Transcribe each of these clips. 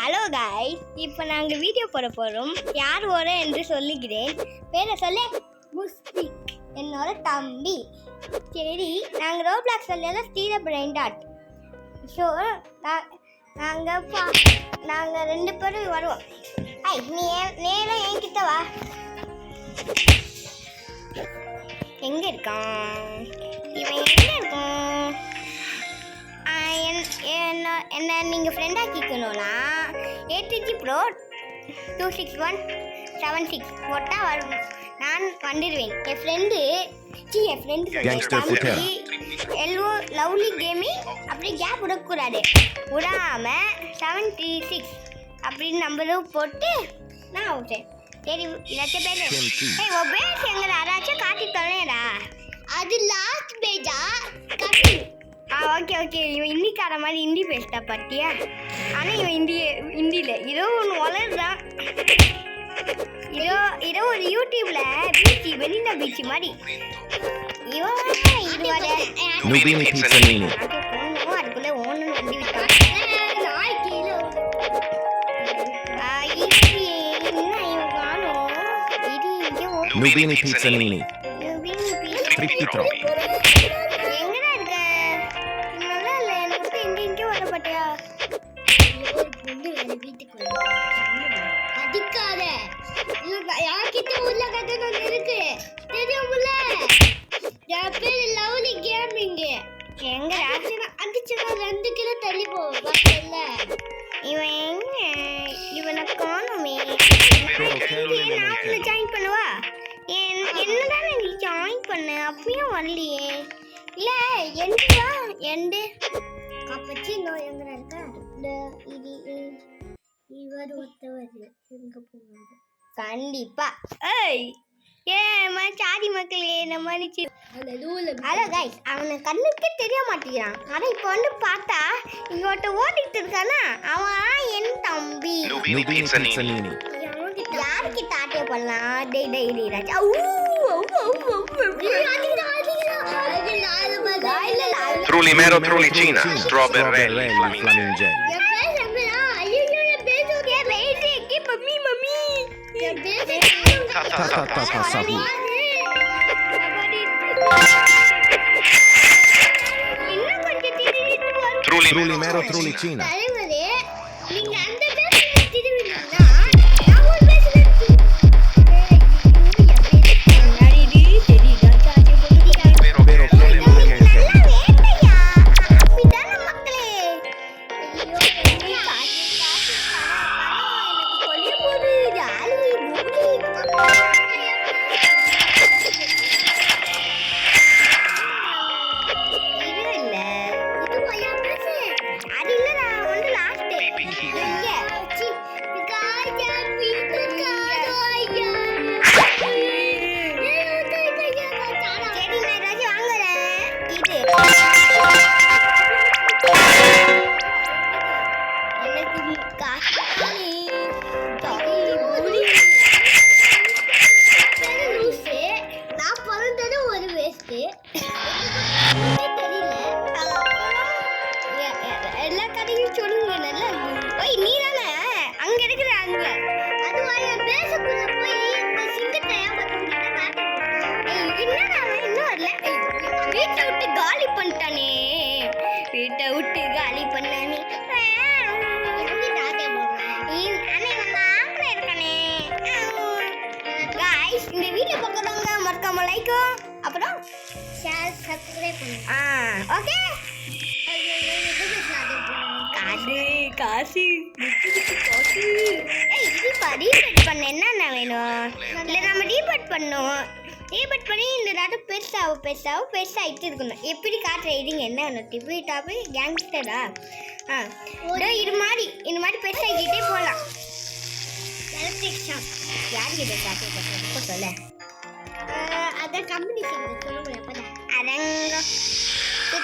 Hello guys, இப்போ நாங்கள் video போட போகிறோம். யார் வர என்று சொல்லுகிறேன். பேரை சொல்ல முஸ்பிக், என்னோட தம்பி. சரி, நாங்கள் ரோப்ளாக்ஸ் சொல்லியெல்லாம் ஸ்டீல பிரைன் டாட். ஸோ நாங்கள் 2 பேரும் வருவோம். நீ நேரம் என்கிட்ட வா. எங்கே இருக்கான் இவன்? எங்கே இருக்கான்? என்ன நீங்கள் ஃப்ரெண்டாக்கிக்கணும்னா ATG Pro 26176 போட்டால் வரும். நான் வந்துடுவேன். என் ஃப்ரெண்டு எல்ஓ லவ்லி கேமிங் அப்படி கேப் விடக்கூடாது. விடாமல் 736 அப்படின்னு நம்பரும் போட்டு நான் விட்டேன். சரி, இதாச்சும் பேர் உன் பேர் எங்களை யாராச்சும் காட்டி தொலைடா. அது லாஸ்ட் பேஜா? ஓகே இவன் ஹிந்திக்கார மாதிரி ஹிந்தி பேசிட்டா பாத்தியா? ஆனால் இவன் ஹிந்தியில் ஏதோ ஒன்று வளருதான். ஏதோ ஒரு யூடியூப்ல பீச்சு வெனிலா பீச்சு மாதிரி அதுக்குள்ள ஓன்னு வண்டி விட்டான். Nubini Pizzanini. Frittitro. எங்கடா இருக்க? நல்லா இல்லை, எனக்கு இங்கே வரப்பட்டியா? ஒரு பொண்ணு வேலை வீட்டுக்கு அதிக்காத யார்கிட்ட உள்ள கதை ஒன்று இருக்கு தெரியும்ல. என் பேர் லவ்லி கேமிங். எங்க அடிச்சுனா 2 கிலோ தள்ளி போகல. இவன் எங்க? இவனை காணுமே. நான் ஜாயின் பண்ணுவா? என்னதான் நீ ஜாயின் பண்ண அப்பயும் வரலையே. இல்லை எண்டுவா எண்டு அப்பச்சி இன்னும் எங்க இருக்கா? இவர் ஒருத்தவர் எங்க போவாங்க கண்டிப்பா. சாதி மக்களே நம்ம மன்னிச்சு. ஹலோ கைஸ், அவனை கண்ணுக்கே தெரிய மாட்டேங்கிறான். ஆனால் இப்போ வந்து பார்த்தா இங்கோட்ட ஓடிட்டு இருக்கானா அவன் என் தம்பி. யாருக்கிட்ட ஆட்டே பண்ணலாம்? டெய் ராஜா. Trulli mero trullicina, strawberry flamingelli. Ta sabu. Trulli mero trullicina. எல்லா கதையும் சொல்லுங்க. நல்லா நீ தானே அங்க இருக்கிற அங்க அதுவா என் பேசுக்குள்ள போய் சிங்கத்தை என்னடா இன்னும் வரல. வீட்டை விட்டு காலி பண்ணிட்டானே. வீட்டை விட்டு காலி பண்ணானே. இந்த வீடியோ பார்க்குறவங்க மறக்காம லைக்கும் அப்புறம் ஷேர் சப்ஸ்கிரைப் பண்ணுங்க. ஓகே, காசு ரீபட் பண்ண என்னென்ன வேணும்? இல்லை நம்ம ரீபட் பண்ணோம். ரீபட் பண்ணி இந்த நாட்டு பெருசாகிட்டு இருக்கணும். எப்படி காட்டுற இதுங்க என்ன வேணும்? டிபி டாப்பு கேங்ஸ்டரா? இது மாதிரி பெருசாகிக்கிட்டே போகலாம். எலக்ட்ரிக் ஷாப் யார்கிட்ட காட்டு சொல்ல? அதை கம்பெனி சொல்லுங்க. அதங்க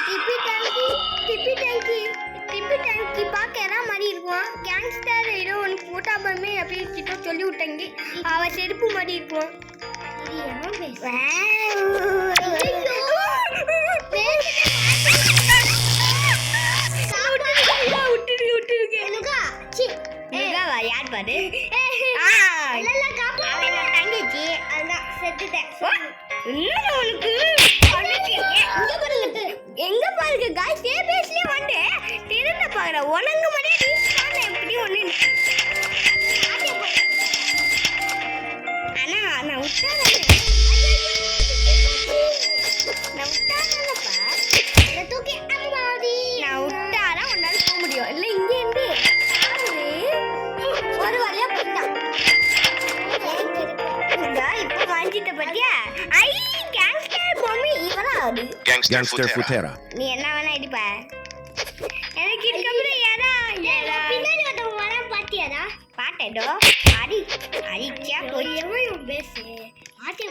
டிப்பி டேங்கி பார்க்க எதா மாதிரி இருக்கும். கேங்ஸ்டர் ஏதோ ஒன்று போட்டாபமே அப்படின்னு சொல்லி விட்டாங்க. அவன் செருப்பு மாதிரி இருக்கும். விட்டுருக்கு யார் பாரு அவன் தங்கச்சி அதான் செத்துட்டேன் இன்னும் உனக்கு எங்க பாருங்க காய் பேஸ்லயே வந்து திருந்த பாக்குற உனக்கு மட்டும் எப்படி ஒண்ணு ஆனா நான் விட்டாதானப்பா நான் விட்டாதான் உன்னால போக முடியும் இல்ல இங்க இருந்து ஒரு வழியா போயிட்டான் இப்ப வாங்கிட்ட பத்தியா ஐ கேங்ஸ்டர் பொம்மி இவனா அது Gangster Futera. நீ என்ன வேணா அடிப்ப எனக்கு இதுக்கப்புறம் யாரா பின்னாடி ஒருத்தவங்க வர பாத்தியாடா பாட்டேடோ அடி அடிச்சா போய் எவன் பேசு ஆட்டே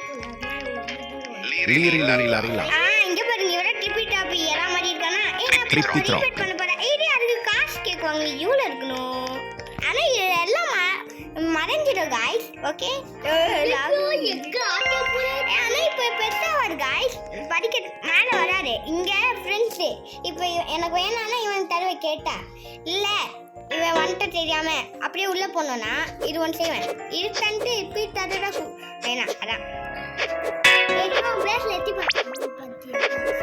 Liri lari lari la. இங்க பாருங்க இவர டிபி டாபி எரா மாதிரி இருக்கானா Trippi trop. ரிப்பீட் பண்ண போறேன் ஏடி அதுக்கு காசு கேக்குவாங்க யூல இருக்கணும் ஆனா இது எல்லாம் மறைஞ்சிடும் गाइस ஓகே எங்க ஆட்டே போற ஆனா இப்ப பெருசா வர गाइस படிக்க மேல வராரு இங்க फ्रेंड्स இப்போ எனக்கு வேணானா இவன் தரவ கேட்டா இல்ல இவன் வந்துட்டு தெரியாம அப்படியே உள்ள போனோம்னா இது ஒன் செய்வேன் இது தந்து ரிப்பீட் தரடா வேணாம் அதான் ஏதோ பிரேஸ்ல எத்தி பாத்து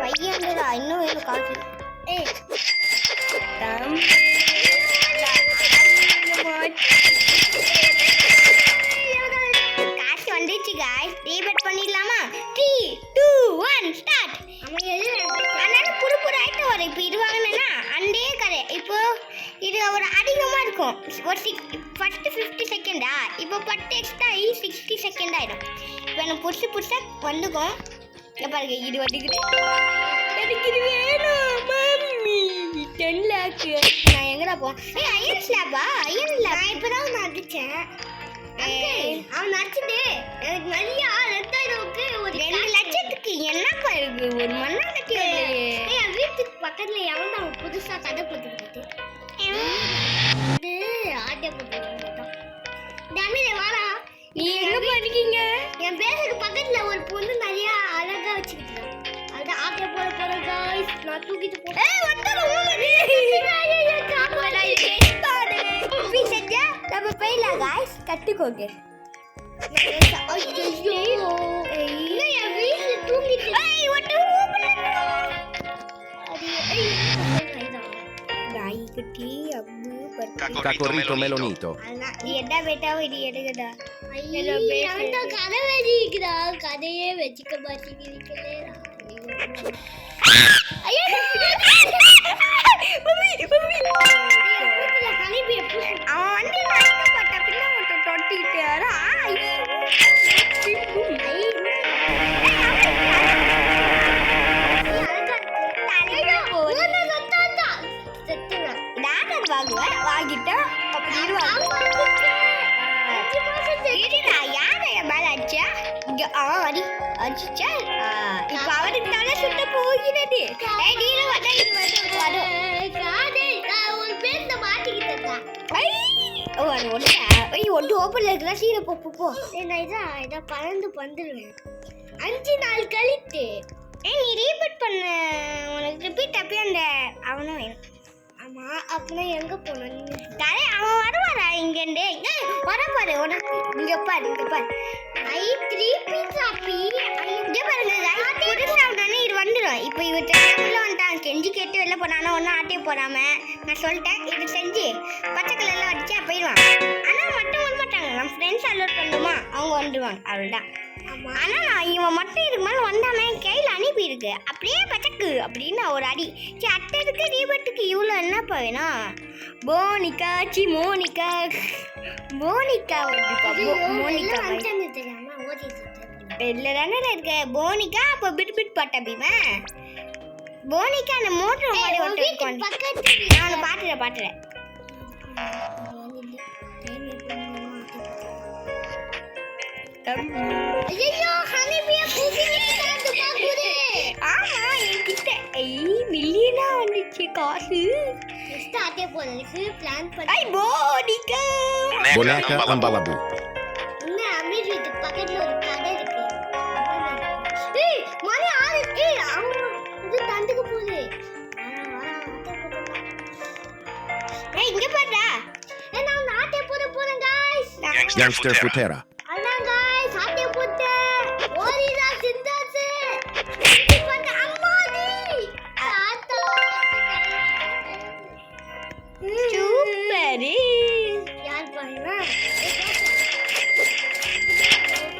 500 இன்னும் வேணும் காசு ஏய் தம் காசு வந்துச்சு गाइस ரீபெட் பண்ணிடலாமா 3 2 1 ஸ்டார்ட் அதனால புதுப்புது ஐட்டம் வரும் இப்போ இது வாங்கினேன்னா அண்டே கரை இப்போ இது ஒரு அதிகமாக இருக்கும் ஒரு ஃபஸ்ட்டு 50 செகண்டா இப்போ 10 எக்ஸ்ட்ரா 60 செகண்ட் ஆகிடும் இப்போ எனக்கு புதுசாக வந்துக்கும் இங்கே பாருங்க இது வந்துக்குது எனக்கு இது வேணும் மம்மி 10 லேக் நான் எங்கடா போ அயன் ஸ்லாப்பா அயன் ஸ்லாப் நான் இப்போ தான் ஒன்று அடித்தேன் அவன் நடிச்சுட்டு எனக்கு நிறைய ரெண்டாயிரம்க்கு ஒரு 2 லட்சத்துக்கு என்னப்பா இருக்கு ஒரு மண்ணா கட்டி என் வீட்டுக்கு பக்கத்துல எவன் அவன் புதுசா கடை போட்டு ஆட்டை போட்டு டமிலே வாடா நீ எங்க பண்ணிக்கீங்க என் பேருக்கு பக்கத்துல ஒரு பொண்ணு நிறைய அழகா வச்சுக்கிட்டு அதான் ஆட்டை போட போற गाइस நான் தூக்கிட்டு போறேன் ஏய் வந்தற நம்ம போயில गाइस கட்டுக்கோங்க ஐயோ இல்ல என் வீட்ல தூங்கிட்டு ஏய் ஒட்டு गाई கட்டி அம்மு Cacorrito melonito. நீ என்ன பேட்டாவோ இது எடுங்கடா ஐயோ அந்த கதை வெச்சிக்கிறா கதையே வெச்சிக்க மாட்டீங்களே ஐயோ அவன் வந்து நஷ்டப்பட்ட பிள்ளை மட்டும் தொட்டிக்கிட்டாரு வாங்கிட்டா அப்படி அடிச்சா இப்ப அவருக்கு தலை சுத்த போகிறது ஒன்று ஓப்பன்ல இருக்கிறா சீரை போ நான் இதான் பறந்து வந்துடுவேன் 5 நாள் கழித்து நீ ரீபீட் பண்ண உனக்கு ரிப்பீட் அப்பயே அந்த அவனும் வேணும் ஆமா அப்படின்னா எங்க போனோம் தலை அவன் வருவாரா இங்கேருந்து வர பாரு உனக்கு இங்க பாரு ஐ 3 பீஸா பீ இங்க பாருங்க புதுசா உடனே இது வந்துடும் இப்போ இவற்றை உள்ள வந்துட்டான் கெஞ்சி கேட்டு வெளில போனானா ஒன்றும் ஆட்டே போடாம நான் சொல்லிட்டேன் இது செஞ்சு பச்சை கலர்ல அடிச்சா போயிடுவான் ஆனா மட்டும் வர மாட்டாங்க நம்ம ஃப்ரெண்ட்ஸ் அலோட் பண்ணுமா அவங்க வந்துடுவாங்க அவ்வளோதான் ஆனா நான் இவன் மட்டும் இதுக்கு மேலே வந்தானே கையில் அனுப்பியிருக்கு அப்படியே பச்சக்கு அப்படின்னு ஒரு அடி சரி அட்டதுக்கு தீபத்துக்கு இவ்வளோ என்னப்பா வேணும் மோனிகா இல்லை தானே இருக்க போனிகா அப்போ பிட் பட்டபிமா போனிகா அந்த மோட்டர் மாதிரி ஒன்று நான் பாட்டுறேன் ஐயோ ஹனிபியா ஆமா என்கிட்ட மில்லியனா வந்துச்சு காசு ஆட்டே போறதுக்கு பிளான் பண்ணி போனிகா Boneca Ambalabu. இன்னும் அமீர் வீட்டு பக்கத்துல ஒரு கடை இருக்கு ஏய் மணி 6 ஏய் அவங்க இது தந்துக்கு போகுது ஏய் இங்க பாருடா நான் ஆட்டே போறேன் Gangster Futera. அண்ணா guys, சாத்திய புத்த ஓரிதா சிந்தாசு இப்ப அம்மாடி தாத்தா சூப்பர் யார் பாருங்க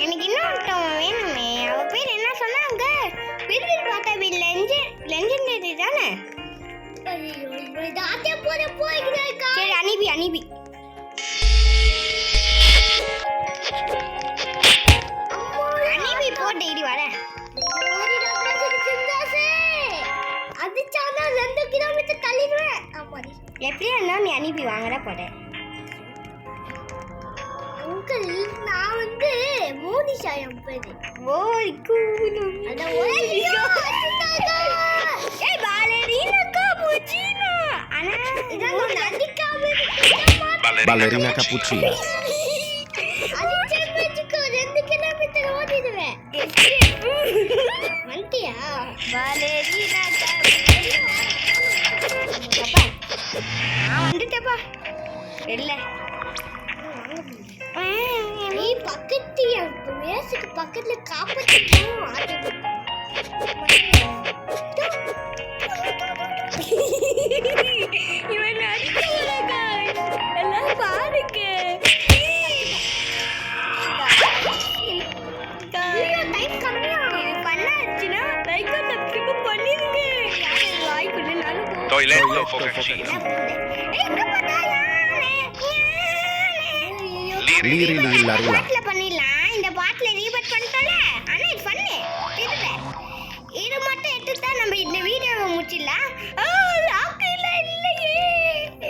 எனக்கு இன்னொருத்தவங்க வேணுமே அவ பேர் என்ன சொன்னாங்க பிரிவில் பார்த்தா லெஜெண்டரி தானே தாத்தா போற போய்கிறாக்கா சரி அனிபி போட்டு இடி வரேன் அது சாதா 2 கிலோமீட்டர் தள்ளிடுவேன் ஆமாடி எப்படியா இருந்தா நீ அனுப்பி வாங்கற போற அங்கிள் நான் வந்து மோனிஷா என் பேரு ஓய் கூனு அட ஓய் ஏய் பாலரினா காப்புச்சினோ அண்ணா இதான் நடிக்காம Ballerina cappuccina. அது செம்பேச்சுக்கு 2 கிலோமீட்டர் ஓடிடுவேன் வண்டியா பாலரினா காப்புச்சினோ அப்பா நான் வந்துட்டப்பா இல்ல நீ பக்கத்து மேசுக்கு பக்கத்துல காப்பாத்திக்கணும் இவன் அடிக்கலங்க எல்லாம் பாருங்க டைம் கம்மியா இது பண்ணாச்சுன்னா லைக் சப்ஸ்கிரைப் பண்ணிருங்க வாய்க்குள்ள நானும் Toiletto Focaccia. Liri lilla rilla. பாட்ல பண்ணிடலாம் இந்த பாட்ல ரீபட் பண்ணிட்டோம்ல ஆனா இது பண்ணு தெரியல இது மட்டும் எடுத்து தான் நம்ம இந்த வீடியோவை முடிச்சிடலாம் லாக் இல்லையே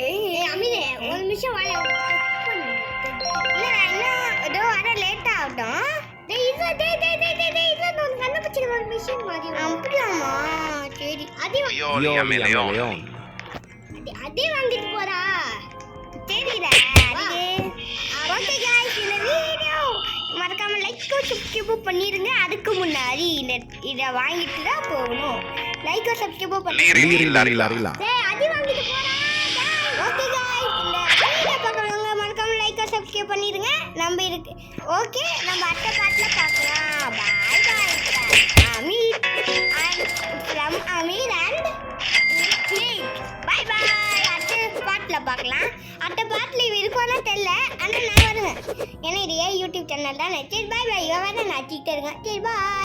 ஏய் அமிலே ஒரு நிமிஷம் வாழ இல்ல இன்னும் ஏதோ வர லேட் ஆகட்டும் நான் கண்டுபிடிச்ச ஒரு மிஷின் மாதிரி அப்படியாமா சரி Violi a Meleon. அதே வாங்கிட்டு போறா தெரியல ஓகே गाइस இந்த வீடியோ மறக்காம லைக் சப்ஸ்கிரைப் பண்ணிருங்க அதுக்கு முன்னாடி இத வாங்கிட்டு தான் போகணும் லைக் சப்ஸ்கிரைப் பண்ணி Liri lilla rilla. டேய் அது வாங்கிட்டு போறா ஓகே गाइस இந்த வீடியோ பார்க்கறவங்க மறக்காம லைக் சப்ஸ்கிரைப் பண்ணிருங்க நம்ம இருக்கு ஓகே நம்ம அடுத்த பாட்ல பார்க்கலாம் bye bye Ameer and from Ameer and bye bye அடுத்த பாட்ல பார்க்கலாம் அடுத்த பாட்ல இருக்கும்னா தெரியல ஆனா நான் வருவேன் ஏன்னா இது யூடியூப் சேனல் தான் சரி பை பை இவன் நான் நடிச்சிட்டு இருக்கேன் சரி பை